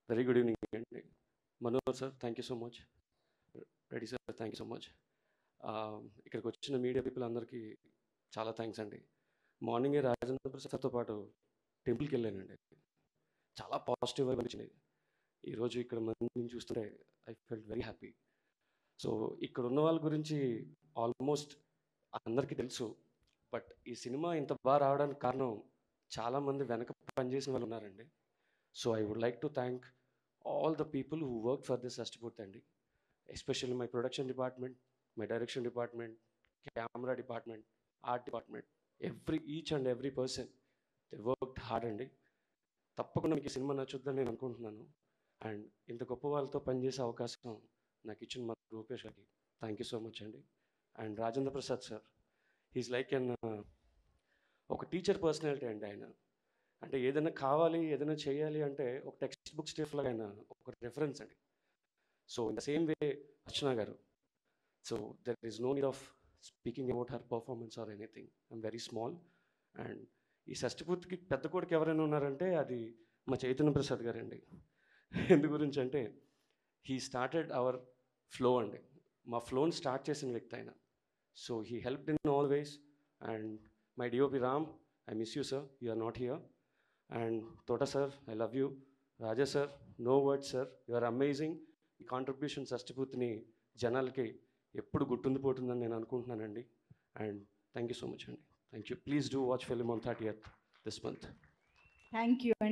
Very good evening అండి. Manohar sir, thank you so much. Reddy sir, thank you so much. ఇక్కడికి వచ్చిన media people అందరికీ చాలా థ్యాంక్స్ అండి. మార్నింగే రాజేంద్ర ప్రసాద్ సార్తో పాటు టెంపుల్కి వెళ్ళానండి. చాలా పాజిటివ్గా అనిపించింది. ఈరోజు ఇక్కడ మందిని చూస్తుంటే I felt very happy. So ఇక్కడ ఉన్న వాళ్ళ గురించి ఆల్మోస్ట్ అందరికీ తెలుసు. బట్ ఈ సినిమా ఇంత బాగా రావడానికి కారణం చాలామంది వెనక పనిచేసిన వాళ్ళు ఉన్నారండి. So I would like to thank all the people who worked for this Ashtabut Andi, especially my production department, my direction department, camera department, art department, each and every person, they worked hard అండి. తప్పకుండా మీకు ఈ cinema నచ్చుద్దని నేను అనుకుంటున్నాను. And ఇంత గొప్ప వాళ్ళతో పనిచేసే అవకాశం నాకు ఇచ్చిన మా రూపేష్ గారికి థ్యాంక్ యూ సో మచ్ అండి. And Rajendra Prasad sir, he's like ఒక టీచర్ పర్సనాలిటీ అండి ఆయన. అంటే ఏదైనా కావాలి, ఏదైనా చేయాలి అంటే ఒక టెక్స్ట్ బుక్ స్టేఫ్ లాగా ఆయన ఒక రెఫరెన్స్ అండి. So in the same way Archana గారు. So there is no need of speaking about her performance or anything. I'm very small. And ఈ షష్టిపూర్తికి పెద్ద కొడుకు ఎవరైనా ఉన్నారంటే అది మా చైతన్య ప్రసాద్ గారండి. ఎందు గురించి అంటే హీ స్టార్టెడ్ అవర్ ఫ్లో అండి. మా ఫ్లోని స్టార్ట్ చేసిన వ్యక్తి ఆయన. So he helped in all ways. And my DOP Ram, I miss you sir, you are not here. And Thota sir, I love you. Raja sir, no words sir, you are amazing. ఈ contribution షష్టిపూర్తిని జనాలకి ఎప్పుడు గుర్తుండిపోతుందని నేను అనుకుంటున్నానండి. And thank you so much అండి. Thank you. Please do watch film on 30th this month. Thank you.